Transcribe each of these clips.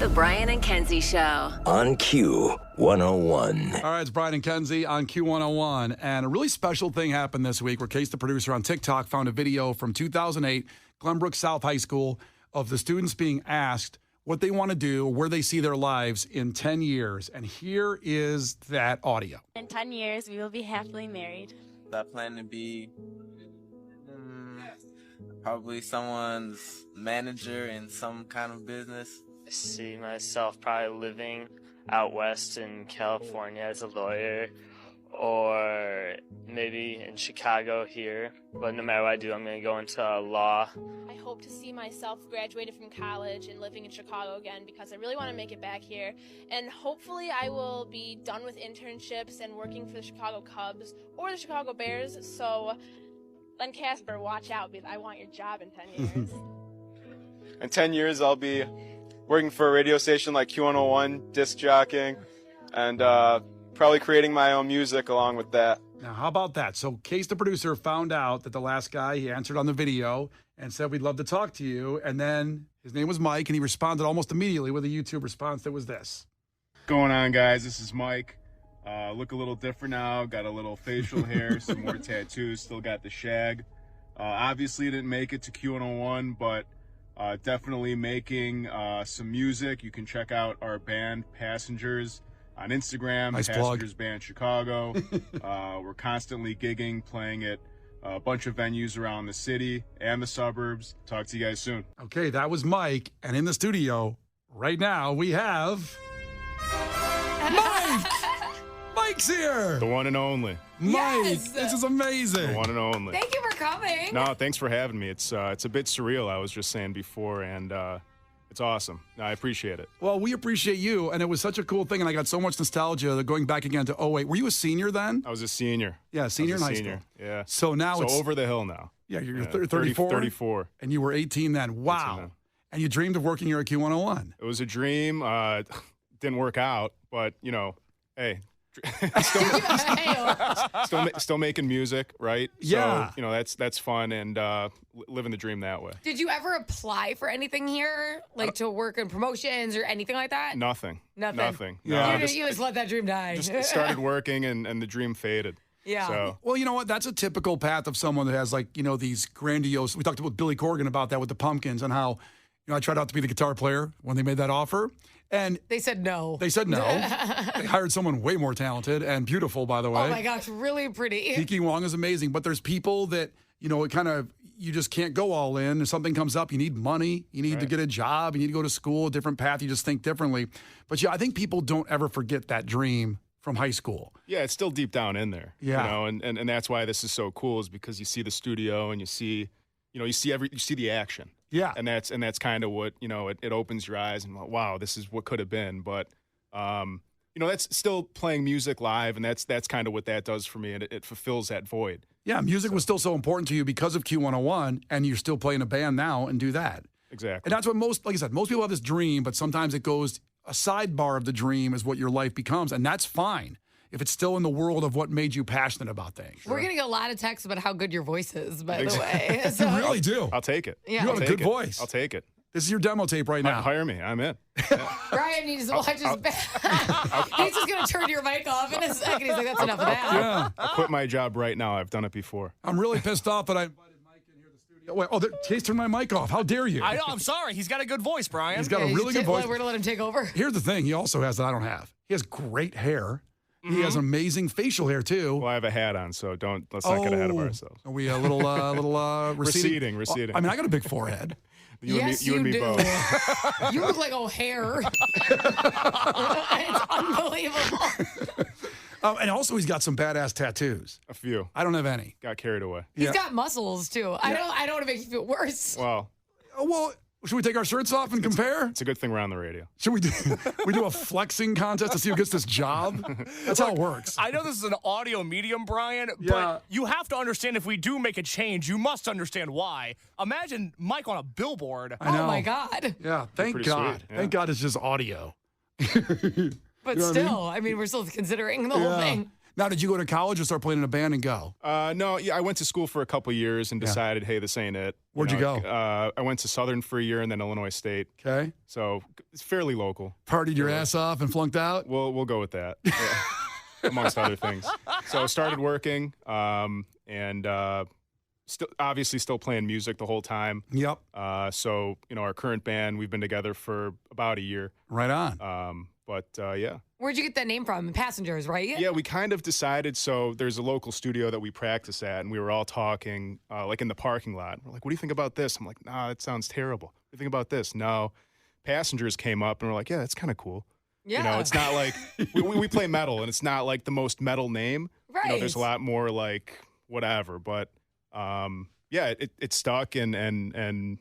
The Brian and Kenzie Show. On Q101. All right, it's Brian and Kenzie on Q101. And a really special thing happened this week where Case, the producer on TikTok, found a video from 2008, Glenbrook South High School, of the students being asked what they want to do, where they see their lives in 10 years. And here is that audio. In 10 years, we will be happily married. I plan to be probably someone's manager in some kind of business. I see myself probably living out west in California as a lawyer, or maybe in Chicago here. But no matter what I do, I'm going to go into law. I hope to see myself graduated from college and living in Chicago again because I really want to make it back here. And hopefully I will be done with internships and working for the Chicago Cubs or the Chicago Bears. So, Len Casper, watch out because I want your job in 10 years. In 10 years, I'll be working for a radio station like Q101, disc jockeying, and probably creating my own music along with that. Now, how about that? So Case, the producer, found out that the last guy, he answered on the video and said, we'd love to talk to you. And then his name was Mike, and he responded almost immediately with a YouTube response that was this. What's going on, guys? This is Mike. Look a little different now. Got a little facial hair, some more tattoos, still got the shag. Obviously didn't make it to Q101, but definitely making some music. You can check out our band, Passengers, on Instagram, nice Passengers plug. Band Chicago. We're constantly gigging, playing at a bunch of venues around the city and the suburbs. Talk to you guys soon. Okay, that was Mike. And in the studio right now, we have Mike. Mike's here. The one and only. Mike, Yes. this is amazing. The one and only. Thank you for coming. No, thanks for having me. It's a bit surreal, I was just saying before, and it's awesome. I appreciate it. Well, we appreciate you, and it was such a cool thing, and I got so much nostalgia that going back again to 08. Were you a senior then? I was a senior. Yeah, senior in high senior. school. Yeah. So now it's over the hill now. Yeah, you're Yeah, 34? 34. And you were 18 then. Wow. 18 then. And you dreamed of working here at Q101. It was a dream. Didn't work out, but, you know, hey. still making music, right? Yeah. So, you know, that's fun, and living the dream that way. Did you ever apply for anything here, like to work in promotions or anything like that? Nothing. Nothing. No, You just let that dream die. just started working, and the dream faded. Yeah. So. Well, you know what? That's a typical path of someone that has, like, you know, these grandiose. We talked about Billy Corgan about that with the Pumpkins and how, you know, I tried out to be the guitar player when they made that offer. And they said no. They said no. They hired someone way more talented and beautiful, by the way. Oh, my gosh, really pretty. Kiki Wong is amazing. But there's people that, you know, it kind of, you just can't go all in. If something comes up, you need money. You need to get a job. You need to go to school, a different path. You just think differently. But, yeah, I think people don't ever forget that dream from high school. Yeah, it's still deep down in there. Yeah. You know, and that's why this is so cool, is because you see the studio and you see the action. Yeah. And that's kind of what, you know, it opens your eyes and, wow, this is what could have been. But, you know, that's still playing music live, and that's kind of what that does for me, and it fulfills that void. Yeah, music was still so important to you because of Q101, and you're still playing a band now and do that. Exactly. And that's what like I said, most people have this dream, but sometimes it goes, a sidebar of the dream is what your life becomes, and that's fine if it's still in the world of what made you passionate about things. We're getting a lot of texts about how good your voice is, by the way. You really do. I'll take it. Yeah. You have a good voice. I'll take it. This is your demo tape right now. Hire me. I'm in. Brian needs to watch his back. He's just going to turn your mic off in a second. He's like, that's enough of that. Yeah. I'll quit my job right now. I've done it before. I'm really pissed off that I invited Mike in here to the studio. Wait, Case turned my mic off. How dare you? I know. I'm sorry. He's got a good voice, Brian. He's got a really good voice. We're going to let him take over. Here's the thing. He also has that I don't have. He has great hair. He has amazing facial hair, too. Well, I have a hat on, so let's not get ahead of ourselves. Are we a little receding? Receding. I mean, I got a big forehead. You and me do. both. You look like O'Hare. It's unbelievable. And also, he's got some badass tattoos. A few. I don't have any. Got carried away. He's got muscles, too. I don't want to make you feel worse. Well, should we take our shirts off and compare? It's a good thing we're on the radio. Should we do a flexing contest to see who gets this job? That's how it works. I know this is an audio medium, Brian, Yeah. but you have to understand if we do make a change, you must understand why. Imagine Mike on a billboard. I know. Oh, my God. Yeah, thank Pretty God. sweet, yeah. Thank God it's just audio. But You know what I still, I mean, we're still considering the whole thing. Now, did you go to college or start playing in a band and go? No, yeah, I went to school for a couple years and decided, hey, this ain't it. Where'd you go? I went to Southern for a year and then Illinois State. Okay. So it's fairly local. Partied your ass off and flunked out? We'll go with that, amongst other things. So I started working and obviously still playing music the whole time. Yep. So, our current band, we've been together for about a year. Right on. But yeah. Where'd you get that name from? Passengers, right? Yeah, we kind of decided. So there's a local studio that we practice at, and we were all talking like in the parking lot. We're like, what do you think about this? I'm like, nah, that sounds terrible. What do you think about this? No. Passengers came up, and we're like, yeah, that's kind of cool. Yeah. It's not like we play metal, and it's not like the most metal name. Right. There's a lot more like whatever. But yeah, it stuck, and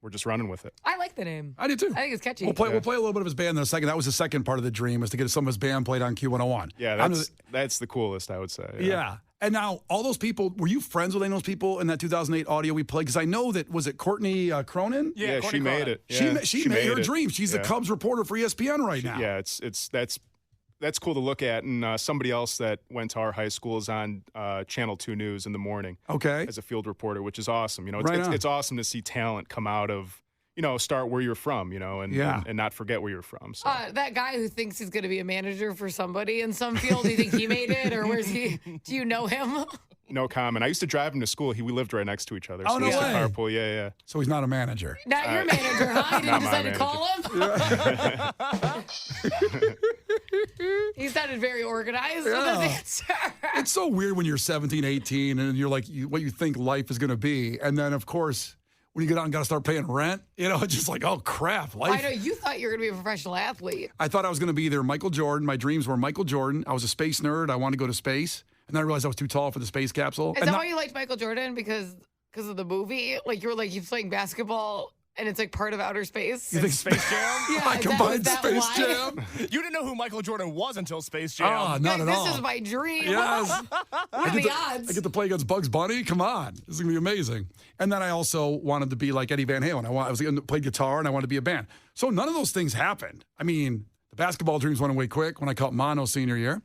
we're just running with it. I like the name. I do too. I think it's catchy. We'll play a little bit of his band in a second. That was the second part of the dream, is to get some of his band played on Q101. Yeah, that's the coolest, I would say. Yeah. And now, all those people, were you friends with any of those people in that 2008 audio we played? Because I know that, was it Courtney Cronin? Yeah, she made it. Yeah, she made her it. dream. She's the Cubs reporter for ESPN right now. Yeah, that's cool to look at. And somebody else that went to our high school is on Channel 2 News in the morning. Okay. As a field reporter, which is awesome. It's awesome to see talent come out of, start where you're from, and not forget where you're from. So. That guy who thinks he's going to be a manager for somebody in some field, do you think he made it, or where's he? Do you know him? No comment. I used to drive him to school. We lived right next to each other. Oh, so no we used way. to carpool. Yeah. So he's not a manager. Not your manager, huh? You didn't decide to call him? He sounded very organized with his answer. It's so weird when you're 17, 18, and you're like, what you think life is going to be. And then, of course, when you get out and got to start paying rent, it's just like, oh, crap. Life. I know. You thought you were going to be a professional athlete. I thought I was going to be either Michael Jordan. My dreams were Michael Jordan. I was a space nerd. I wanted to go to space. And then I realized I was too tall for the space capsule. Is that why you liked Michael Jordan? Because of the movie? Like, you were like, he's playing basketball, and it's like part of outer space? You think Space Jam? Yeah, I combined Space Jam? You didn't know who Michael Jordan was until Space Jam. Oh, not at all. This is my dream. Yes. What are the odds? I get to play against Bugs Bunny? Come on. This is going to be amazing. And then I also wanted to be like Eddie Van Halen. I was going to play guitar, and I wanted to be a band. So none of those things happened. I mean, the basketball dreams went away quick when I caught mono senior year.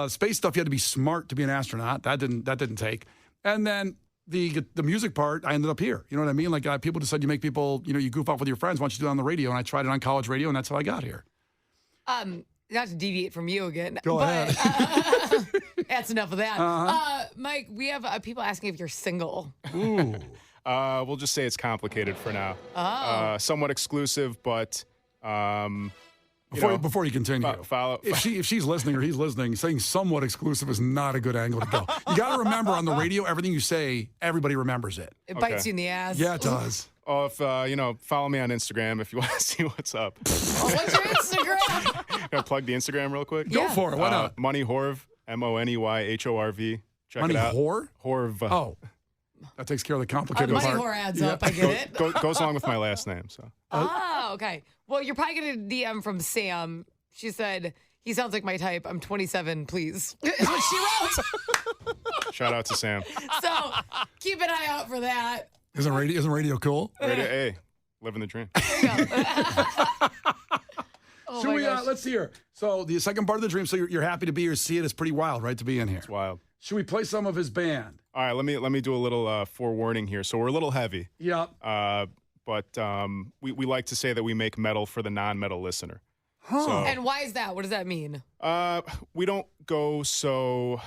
Space stuff, you had to be smart to be an astronaut. That didn't take. And then the music part, I ended up here. You know what I mean? Like people decide you make people, you goof off with your friends. Why don't you do it on the radio? And I tried it on college radio, and that's how I got here. Not to deviate from you again. Go ahead. That's enough of that. Mike, we have people asking if you're single. Ooh. We'll just say it's complicated for now. Somewhat exclusive, but Before you continue, follow. If she's listening or he's listening, saying somewhat exclusive is not a good angle to go. You got to remember on the radio, everything you say, everybody remembers it. It bites you in the ass. Yeah, it does. Oh, if follow me on Instagram if you want to see what's up. What's your Instagram? Can I plug the Instagram real quick? Go for it. Why not? Money Horv, MoneyHorv. Check Money it out. whore? Horv. Oh, that takes care of the complicated Money part. whore adds up. I get it. Goes along with my last name. So. Okay. Well, you're probably going to DM from Sam. She said, he sounds like my type. I'm 27, please. Is what she wrote. Shout out to Sam. So keep an eye out for that. Isn't radio cool? Radio, hey, living the dream. There you go. Should we, let's see here. So the second part of the dream, so you're happy to be here, see it. It's pretty wild, right, to be in here. It's wild. Should we play some of his band? All right, let me do a little forewarning here. So we're a little heavy. Yeah. But we like to say that we make metal for the non-metal listener. Huh. So, And why is that? What does that mean? we don't go so.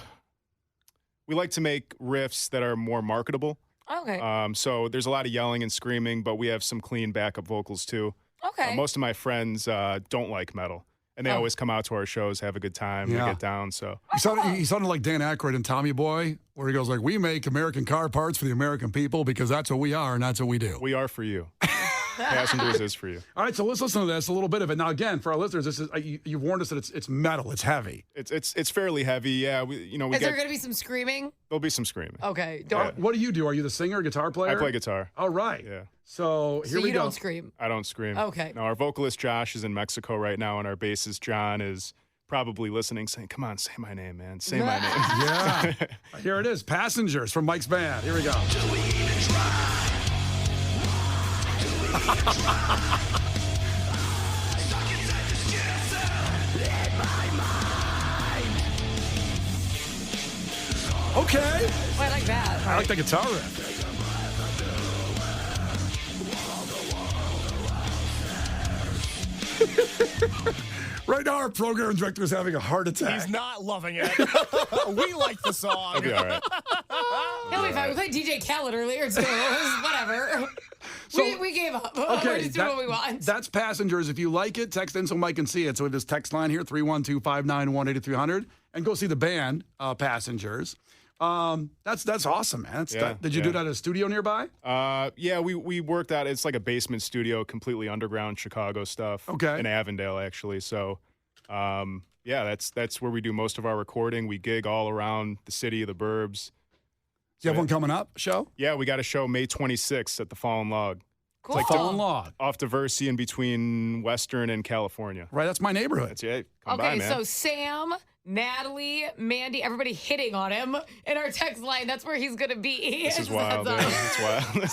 We like to make riffs that are more marketable. Okay. So there's a lot of yelling and screaming, but we have some clean backup vocals too. Okay. Most of my friends don't like metal, and they always come out to our shows, have a good time, they get down. So he sounded like Dan Aykroyd in Tommy Boy, where he goes like, "We make American car parts for the American people because that's what we are and that's what we do." We are for you. Passengers is for you. All right, so let's listen to this, a little bit of it. Now, again, for our listeners, this is you've warned us that it's metal, it's heavy. It's fairly heavy. Yeah, we Is there going to be some screaming? There'll be some screaming. Okay. What do you do? Are you the singer, guitar player? I play guitar. All right. Yeah. So here we you go. don't scream. I don't scream. Okay. No, our vocalist Josh is in Mexico right now, and our bassist John is probably listening, saying, "Come on, say my name, man. Say my name." Yeah. Here it is. Passengers from Mike's band. Here we go. Do we even try? Okay. Oh, I like that. I like the guitar riff. Right now, our program director is having a heart attack. He's not loving it. We like the song. It'll be all right. He'll be fine. We played DJ Khaled earlier, too. Whatever. We gave up. Okay, We're just doing what we want. That's Passengers. If you like it, text in so Mike can see it. So we have this text line here, 312-591-8300, and go see the band, Passengers. That's awesome, man. Did you do that at a studio nearby? Yeah, we worked out. It's like a basement studio, completely underground Chicago stuff. Okay. In Avondale, actually. So, yeah, that's where we do most of our recording. We gig all around the city, the burbs. Do you have one coming up, show? Yeah, we got a show May 26th at the Fallen Log. Cool. It's like Fallen Log. Off Diversey in between Western and California. Right, that's my neighborhood. That's it. Come Okay, by, man. so Sam, Natalie, Mandy, everybody hitting on him in our text line. That's where he's going to be. This is wild. Yeah, it's wild.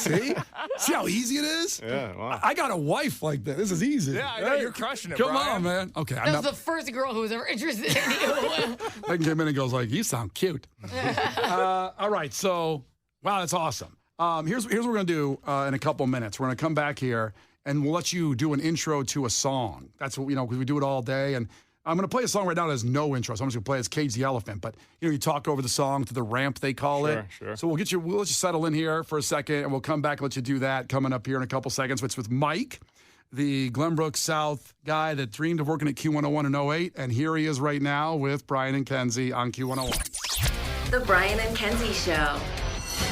See how easy it is? Yeah, wow. I got a wife like that. This is easy. Yeah, I know. You're crushing it, Come Brian. on, man. Okay, That was the first girl who was ever interested in you. Megan came in and goes like, "You sound cute." All right, so wow, that's awesome. Here's what we're gonna do in a couple minutes. We're gonna come back here and we'll let you do an intro to a song. That's what because we do it all day. And I'm gonna play a song right now that has no intro. So I'm just gonna play as Cage the Elephant. But you talk over the song to the ramp they call it. Sure. So we'll let you settle in here for a second, and we'll come back and let you do that coming up here in a couple seconds. It's with Mike, the Glenbrook South guy that dreamed of working at Q101 in 08. And here he is right now with Brian and Kenzie on Q101. The Brian and Kenzie Show.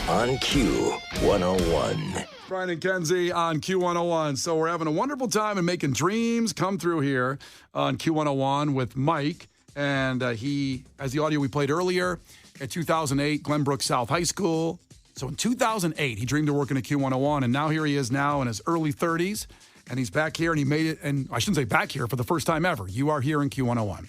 On Q101. Brian and Kenzie on Q101. So we're having a wonderful time and making dreams come through here on Q101 with Mike. And he, as the audio we played earlier, at 2008, Glenbrook South High School. So in 2008, he dreamed of working at Q101. And now here he is now in his early 30s. And he's back here and he made it. And I shouldn't say back here for the first time ever. You are here in Q101.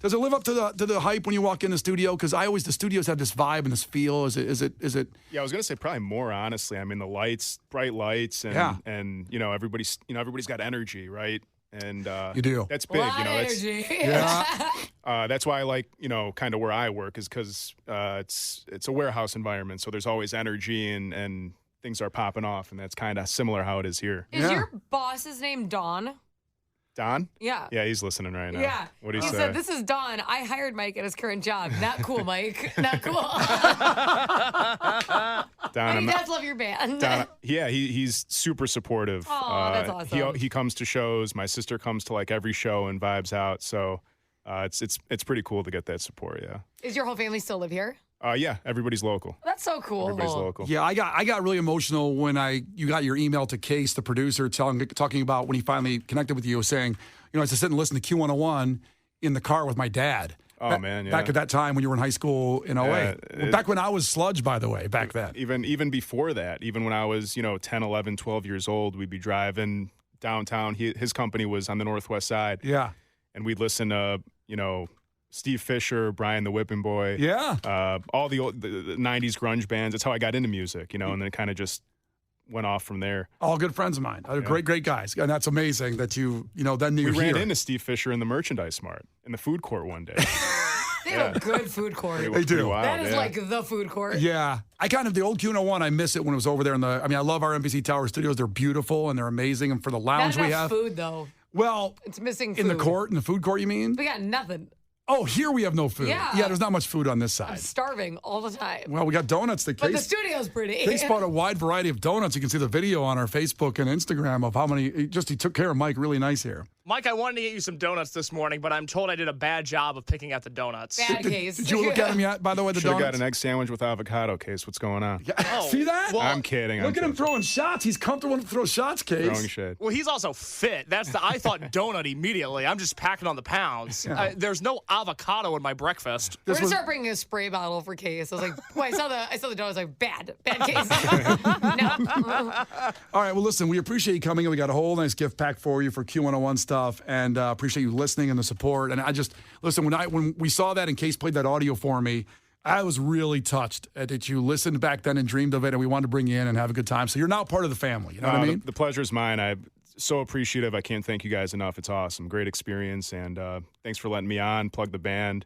Does it live up to the hype when you walk in the studio? Because the studios have this vibe and this feel. Is it? Yeah, I was gonna say probably more honestly. I mean, the lights, bright lights, and everybody's got energy, right? And you do. That's big, energy. That's why I like kind of where I work is because it's a warehouse environment, so there's always energy and things are popping off, and that's kind of similar how it is here. Is your boss's name Dawn? Don? Yeah. Yeah, he's listening right now. Yeah. What do you He say? said, "This is Don. I hired Mike at his current job." Not cool, Mike. Not cool. Don, He does love your band. Don, yeah, he's super supportive. Aw, that's awesome. He comes to shows. My sister comes to like every show and vibes out. So it's pretty cool to get that support. Yeah. Is your whole family still live here? Yeah, everybody's local. That's so cool. Everybody's local. Yeah, I got really emotional when you got your email to Case, the producer, talking about when he finally connected with you, saying, I was just sitting and listening to Q101 in the car with my dad. Oh, man, yeah. Back at that time when you were in high school in 08. Back when I was sludge, by the way, back then. Even before that, even when I was, 10, 11, 12 years old, we'd be driving downtown. His company was on the northwest side. Yeah. And we'd listen to, Steve Fisher, Brian the Whipping Boy. Yeah. All the 90s grunge bands. That's how I got into music, and then it kind of just went off from there. All good friends of mine. Great guys. And that's amazing that then you're We ran here. into Steve Fisher in the Merchandise Mart in the food court one day. They have a good food court. They do. Wild, That is like the food court. Yeah. The old Q101, I miss it when it was over there I love our NBC Tower studios. They're beautiful and they're amazing. And for the lounge Not we enough have. food, though. Well, it's missing food. in the court, in the food court, you mean? We got nothing. Oh, here we have no food. Yeah. There's not much food on this I'm side. starving all the time. Well, we got donuts. But the studio's pretty. Case bought a wide variety of donuts. You can see the video on our Facebook and Instagram of how many. He took care of Mike really nice here. Mike, I wanted to get you some donuts this morning, but I'm told I did a bad job of picking out the donuts. Bad case. Did you look at them yet, by the way, the Should have donuts? got an egg sandwich with avocado. Case, what's going on? See that? Well, I'm kidding. Look at him throwing shots. He's comfortable to throw shots, Case. Throwing shit. Well, he's also fit. I thought donut immediately. I'm just packing on the pounds. There's no avocado in my breakfast. We're gonna start bringing a spray bottle for Case. I was like, well, I saw the donut. I was like, bad Case. No. All right, well, listen, we appreciate you coming in. We got a whole nice gift pack for you for Q101 stuff, and appreciate you listening and the support. And listen, when we saw that and Case played that audio for me, I was really touched that you listened back then and dreamed of it, and we wanted to bring you in and have a good time. So you're now part of the family. You know what I mean? The pleasure's mine. I'm so appreciative. I can't thank you guys enough. It's awesome. Great experience, and thanks for letting me on, plug the band.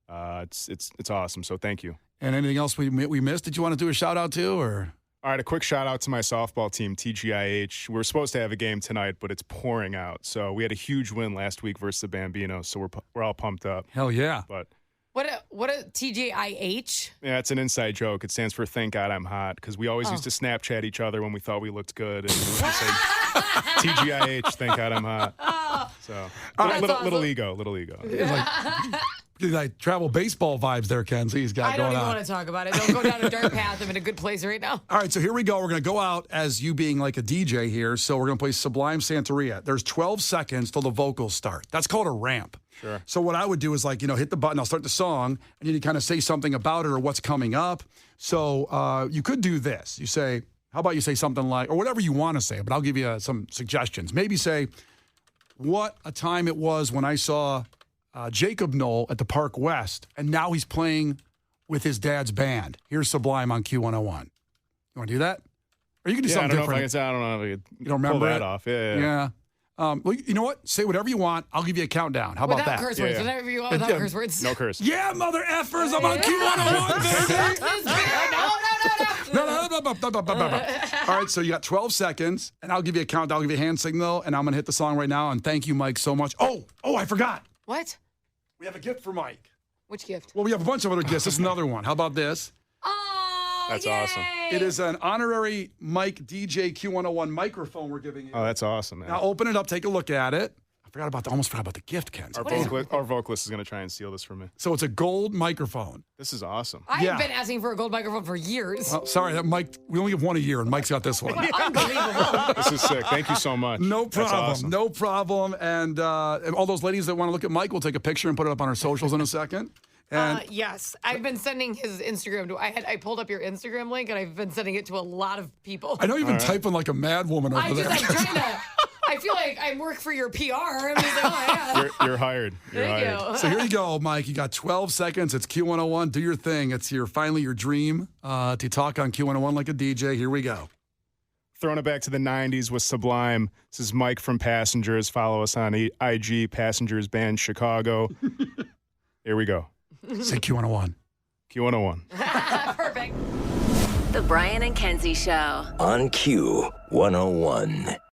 It's awesome, so thank you. And anything else we missed? Did you want to do a shout out to, or? All right, a quick shout out to my softball team, TGIH. We're supposed to have a game tonight, but it's pouring out. So we had a huge win last week versus the Bambinos, so we're all pumped up. Hell yeah. But What a TGIH? yeah, it's an inside joke. It stands for Thank God I'm Hot, because we always used to Snapchat each other when we thought we looked good. And we would say, TGIH, Thank God I'm Hot. So little ego. Like travel baseball vibes there, Kenzie. He's got I going don't even on. want to talk about it. Don't go down a dark path. I'm in a good place right now. All right, so here we go. We're going to go out as you being like a DJ here. So we're going to play Sublime Santeria. There's 12 seconds till the vocals start. That's called a ramp. Sure. So what I would do is hit the button. I'll start the song, and you kind of say something about it or what's coming up. So you could do this. You say, how about you say something like, or whatever you want to say, but I'll give you some suggestions. Maybe say, what a time it was when I saw Jacob Knoll at the Park West, and now he's playing with his dad's band. Here's Sublime on Q101. You want to do that? Or you can do something different. I don't know if I could You don't remember pull that it? off. Yeah. Well, you know what? Say whatever you want. I'll give you a countdown. How about Without that? curse words. Yeah. Whatever you want without curse words. No curse. Yeah, mother effers. I'm on Q101, baby. No. All right, so you got 12 seconds, and I'll give you a countdown. I'll give you a hand signal, and I'm going to hit the song right now. And thank you, Mike, so much. Oh, I forgot. What? We have a gift for Mike. Which gift? Well, we have a bunch of other gifts. This is another one. How about this? Oh, That's yay. awesome. It is an honorary Mike DJ Q101 microphone we're giving you. Oh, that's awesome, man. Now open it up, take a look at it. Almost forgot about the gift, Ken. Our vocalist is going to try and steal this from me. So it's a gold microphone. This is awesome. I've been asking for a gold microphone for years. Oh, sorry, that Mike. We only have one a year, and Mike's got this one. Unbelievable. This is sick. Thank you so much. No That's problem. awesome. No problem. And all those ladies that want to look at Mike, we'll take a picture and put it up on our socials in a second. And Yes, I've been sending his Instagram. I pulled up your Instagram link, and I've been sending it to a lot of people. I know you've been typing like a mad woman over there. I'm trying to. I feel like I work for your PR. I'm just like, oh, yeah. You're hired. You're Thank hired. you. So here you go, Mike. You got 12 seconds. It's Q101. Do your thing. It's finally your dream to talk on Q101 like a DJ. Here we go. Throwing it back to the 90s with Sublime. This is Mike from Passengers. Follow us on IG, Passengers Band Chicago. Here we go. Say Q101. Q101. Perfect. The Brian and Kenzie Show. On Q101.